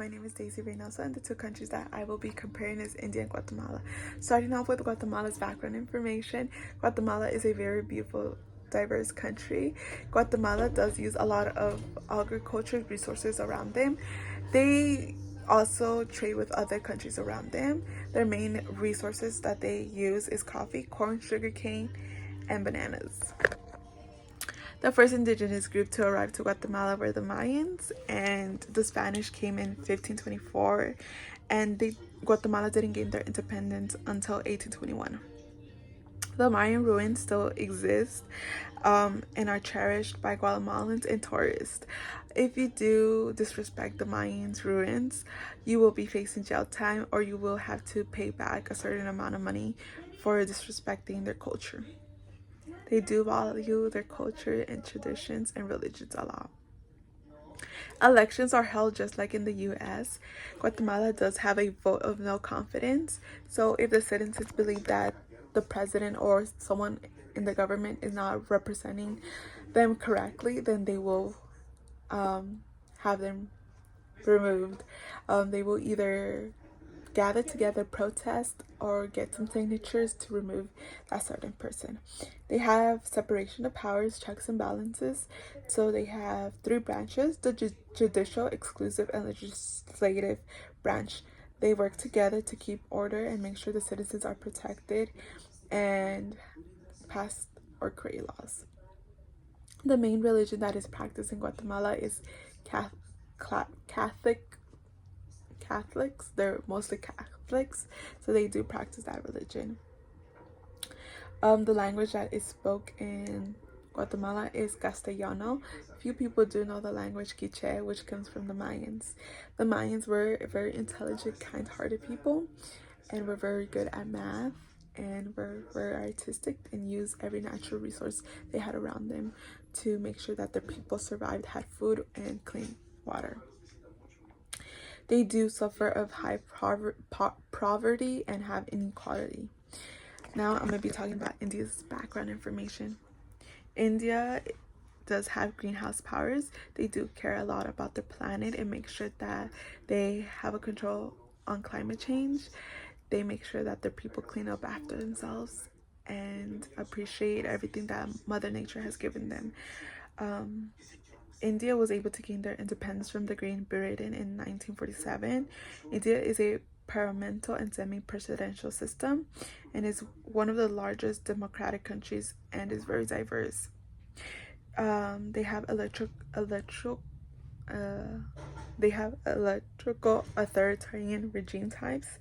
My name is Daisy Reynoso, and the two countries that I will be comparing is India and Guatemala. Starting off with Guatemala's background information, Guatemala is a very beautiful, diverse country. Guatemala does use a lot of agricultural resources around them. They also trade with other countries around them. Their main resources that they use is coffee, corn, sugarcane, and bananas. The first indigenous group to arrive to Guatemala were the Mayans, and the Spanish came in 1524, and Guatemala didn't gain their independence until 1821. The Mayan ruins still exist and are cherished by Guatemalans and tourists. If you do disrespect the Mayans ruins, you will be facing jail time, or you will have to pay back a certain amount of money for disrespecting their culture. They do value their culture and traditions and religions a lot. Elections are held just like in the US. Guatemala does have a vote of no confidence. So if the citizens believe that the president or someone in the government is not representing them correctly, then they will have them removed. They will either gather together, protest, or get some signatures to remove that certain person. They have separation of powers, checks and balances. So they have three branches: the judicial, exclusive, and legislative branch. They work together to keep order and make sure the citizens are protected and pass or create laws. The main religion that is practiced in Guatemala is Catholics. They're mostly Catholics, so they do practice that religion. The language that is spoken in Guatemala is Castellano. Few people do know the language Quiche, which comes from the Mayans. The Mayans were very intelligent, kind-hearted people, and were very good at math, and were very artistic and used every natural resource they had around them to make sure that their people survived, had food and clean water. They do suffer of high poverty and have inequality. Now I'm going to be talking about India's background information. India does have greenhouse powers. They do care a lot about the planet and make sure that they have a control on climate change. They make sure that their people clean up after themselves and appreciate everything that Mother Nature has given them. India was able to gain their independence from the Great Britain in 1947. India is a parliamentary and semi-presidential system and is one of the largest democratic countries and is very diverse. They have electrical authoritarian regime types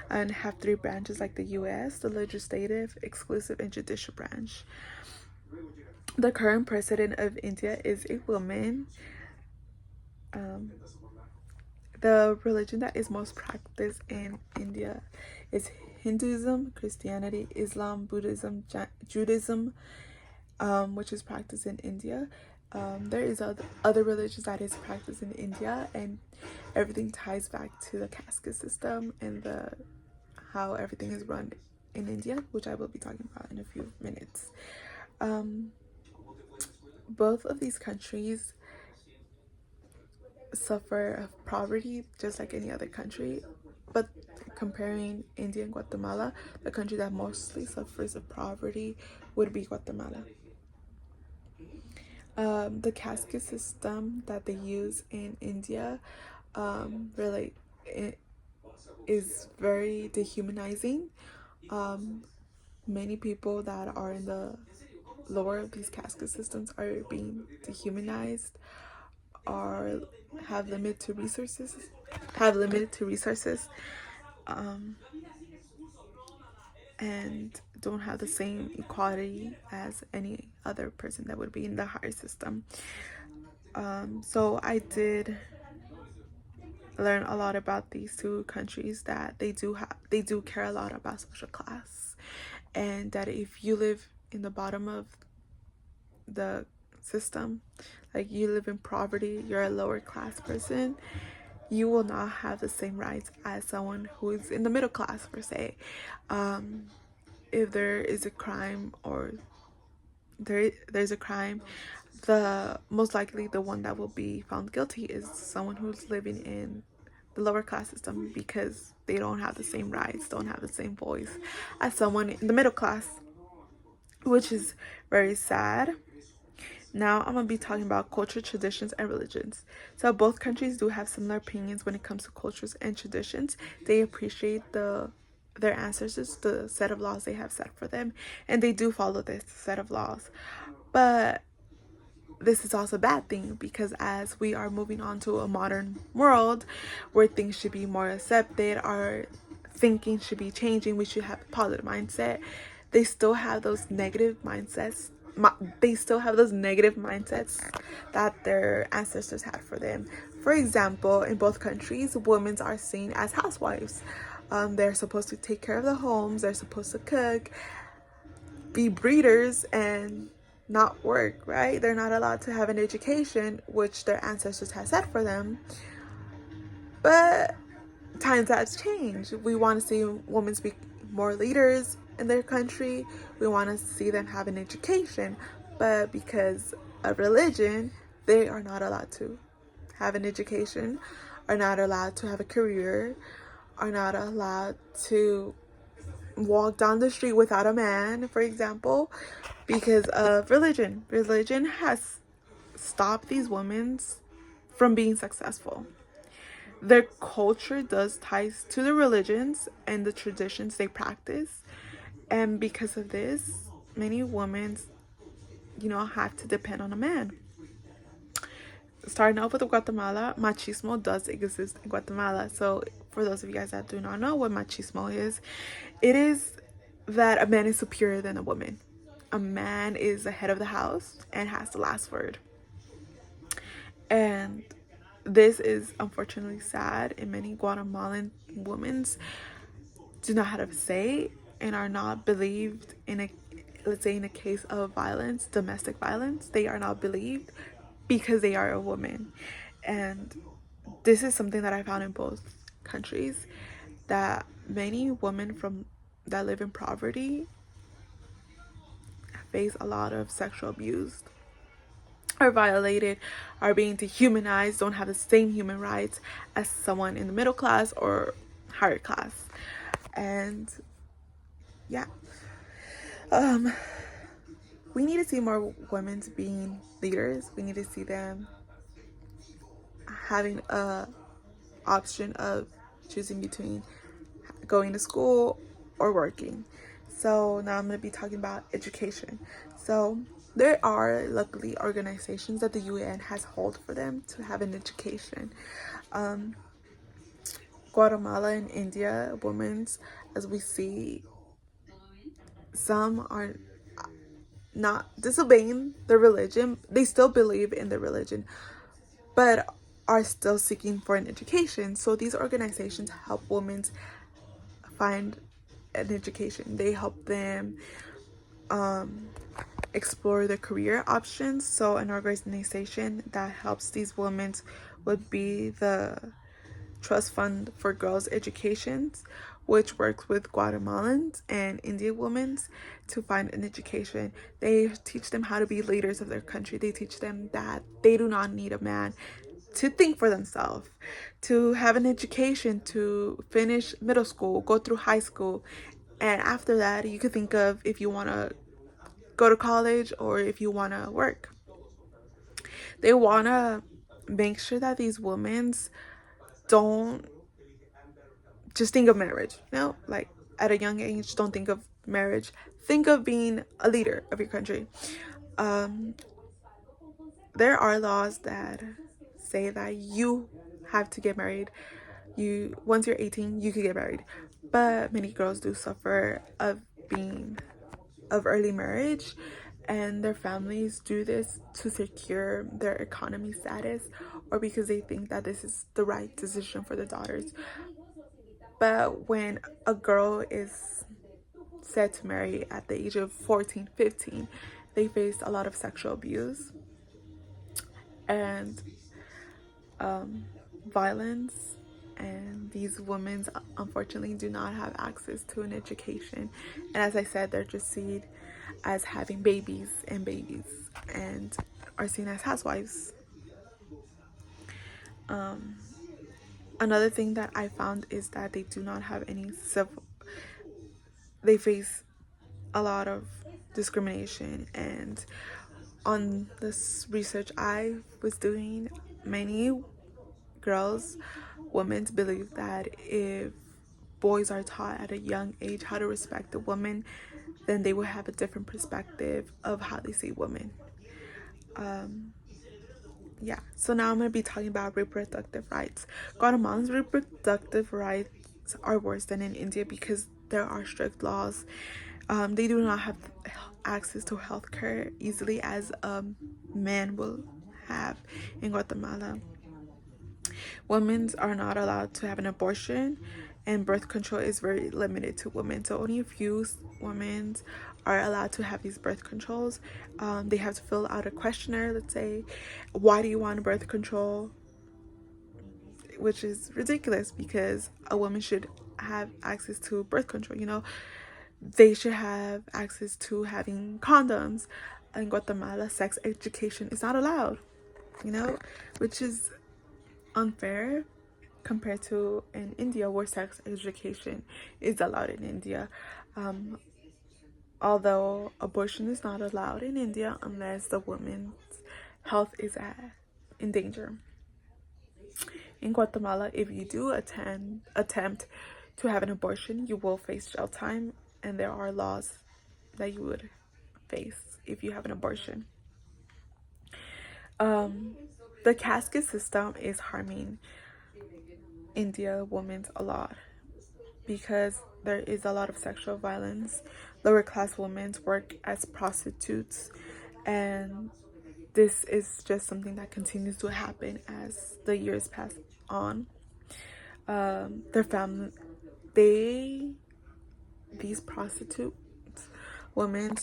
and have three branches like the US: the legislative, exclusive, and judicial branch. The current president of India is a woman. The religion that is most practiced in India is Hinduism, Christianity, Islam, Buddhism, Judaism, which is practiced in India. There is other religions that is practiced in India, and everything ties back to the caste system and how everything is run in India, which I will be talking about in a few minutes. Both of these countries suffer of poverty just like any other country, but comparing India and Guatemala, the country that mostly suffers of poverty would be Guatemala. The caste system that they use in India really is very dehumanizing. Many people that are in the lower of these caste systems are being dehumanized, or have limited to resources, and don't have the same equality as any other person that would be in the higher system. So I did learn a lot about these two countries, that they do care a lot about social class, and that if you live in the bottom of the system, like you live in poverty, you're a lower class person, you will not have the same rights as someone who is in the middle class, per se. If there is a crime, or there's a crime, the most likely the one that will be found guilty is someone who's living in the lower class system because they don't have the same rights, don't have the same voice as someone in the middle class, which is very sad. Now I'm going to be talking about culture, traditions, and religions. So both countries do have similar opinions when it comes to cultures and traditions. They appreciate their ancestors, the set of laws they have set for them, and they do follow this set of laws. But this is also a bad thing because as we are moving on to a modern world where things should be more accepted, our thinking should be changing, we should have a positive mindset, they still have those negative mindsets. They still have those negative mindsets that their ancestors had for them. For example, in both countries, women are seen as housewives. They're supposed to take care of the homes, they're supposed to cook, be breeders, and not work, right? They're not allowed to have an education, which their ancestors had set for them. But times have changed. We want to see women be more leaders in their country. We want to see them have an education. But because of religion, they are not allowed to have an education, are not allowed to have a career, are not allowed to walk down the street without a man, for example, because of religion. Religion has stopped these women from being successful. Their culture does ties to the religions and the traditions they practice, and because of this, many women, have to depend on a man. Starting off with Guatemala, machismo does exist in Guatemala. So for those of you guys that do not know what machismo is, it is that a man is superior than a woman. A man is the head of the house and has the last word. And this is unfortunately sad, and many Guatemalan women do not have a say and are not believed let's say in a case of violence, domestic violence, they are not believed because they are a woman. And this is something that I found in both countries, that many women that live in poverty face a lot of sexual abuse, are violated, are being dehumanized, don't have the same human rights as someone in the middle class or higher class. And yeah, we need to see more women being leaders. We need to see them having a option of choosing between going to school or working. So now I'm going to be talking about education. So there are luckily organizations that the UN has held for them to have an education. Guatemala and India, women's, as we see, some are not disobeying the religion. They still believe in the religion, but are still seeking for an education. So these organizations help women find an education. They help them explore the career options. So an organization that helps these women would be the Trust Fund for Girls Educations, which works with Guatemalans and Indian women to find an education. They teach them how to be leaders of their country. They teach them that they do not need a man to think for themselves, to have an education, to finish middle school, go through high school, and after that you could think of if you want to go to college or if you want to work. They want to make sure that these women don't just think of marriage, like at a young age, don't think of marriage, think of being a leader of your country. There are laws that say that you have to get married. Once you're 18, you can get married, but many girls do suffer of early marriage, and their families do this to secure their economy status or because they think that this is the right decision for their daughters. But when a girl is set to marry at the age of 14, 15, they face a lot of sexual abuse and violence, and these women unfortunately do not have access to an education. And as I said, they're just seen as having babies and are seen as housewives. Another thing that I found is that they do not have any civil, they face a lot of discrimination. And on this research I was doing, many girls, women believe that if boys are taught at a young age how to respect a woman, then they will have a different perspective of how they see women. Yeah, so now I'm going to be talking about reproductive rights. Guatemalans' reproductive rights are worse than in India because there are strict laws. They do not have access to healthcare easily as a man will have in Guatemala. Women are not allowed to have an abortion, and birth control is very limited to women. So only a few women are allowed to have these birth controls. They have to fill out a questionnaire. Let's say, why do you want birth control? Which is ridiculous because a woman should have access to birth control. They should have access to having condoms. In Guatemala, sex education is not allowed. Which is unfair compared to in India, where sex education is allowed in India. Although abortion is not allowed in India unless the woman's health is in danger. In Guatemala, if you do attempt to have an abortion, you will face jail time, and there are laws that you would face if you have an abortion. The casket system is harming India women a lot because there is a lot of sexual violence. Lower class women work as prostitutes, and this is just something that continues to happen as the years pass on. Their family, these prostitutes, women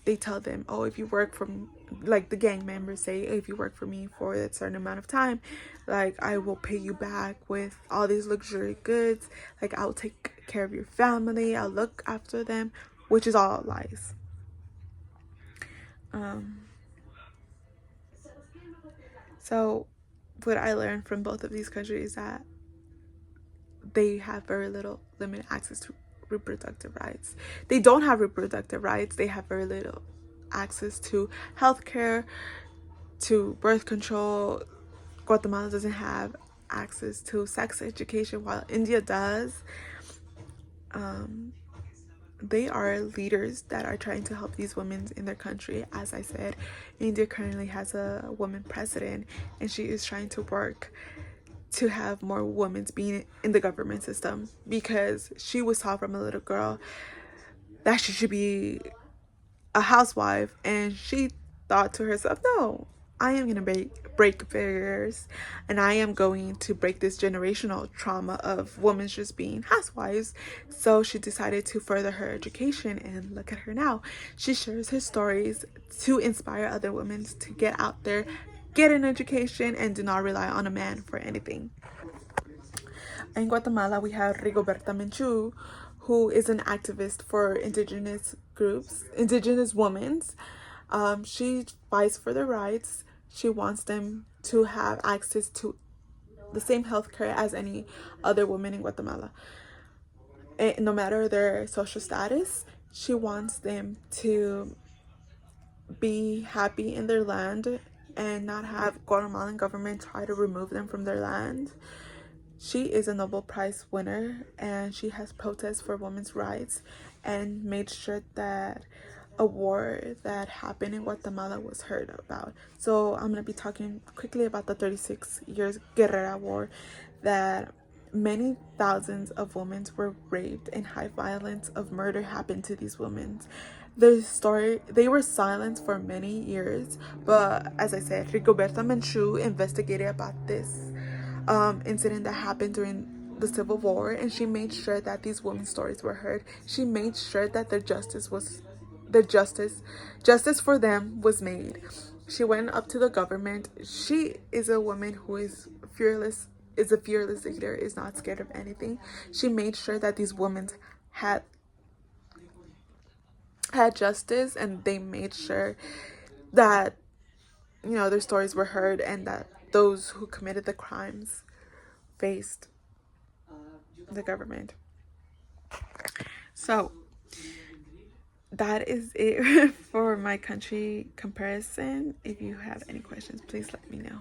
they tell them, oh, if you work for me, like the gang members say, if you work for me for a certain amount of time, like I will pay you back with all these luxury goods, like I'll take care of your family, I'll look after them, which is all lies. So what I learned from both of these countries is that they have very little limited access to reproductive rights. They don't have reproductive rights. They have very little access to healthcare, to birth control. Guatemala doesn't have access to sex education, while India does. They are leaders that are trying to help these women in their country. As I said, India currently has a woman president, and she is trying to work to have more women being in the government system because she was taught from a little girl that she should be a housewife, and she thought to herself, no, I am going to break barriers, and I am going to break this generational trauma of women just being housewives. So she decided to further her education, and look at her now. She shares her stories to inspire other women to get out there, get an education, and do not rely on a man for anything. In Guatemala, we have Rigoberta Menchú, who is an activist for indigenous groups, indigenous women. She fights for their rights. She wants them to have access to the same healthcare as any other woman in Guatemala. And no matter their social status, she wants them to be happy in their land and not have Guatemalan government try to remove them from their land. She is a Nobel Prize winner, and she has protested for women's rights and made sure that a war that happened in Guatemala was heard about. So I'm going to be talking quickly about the 36 years Guerrera War, that many thousands of women were raped, and high violence of murder happened to these women. They were silenced for many years, but as I said, Rigoberta Menchú investigated about this incident that happened during the Civil War, and she made sure that these women's stories were heard. She made sure that justice for them was made. She went up to the government. She is a woman who is fearless, is a fearless leader, is not scared of anything. She made sure that these women had justice, and they made sure that their stories were heard, and that those who committed the crimes faced the government. So that is it for my country comparison. If you have any questions, please let me know.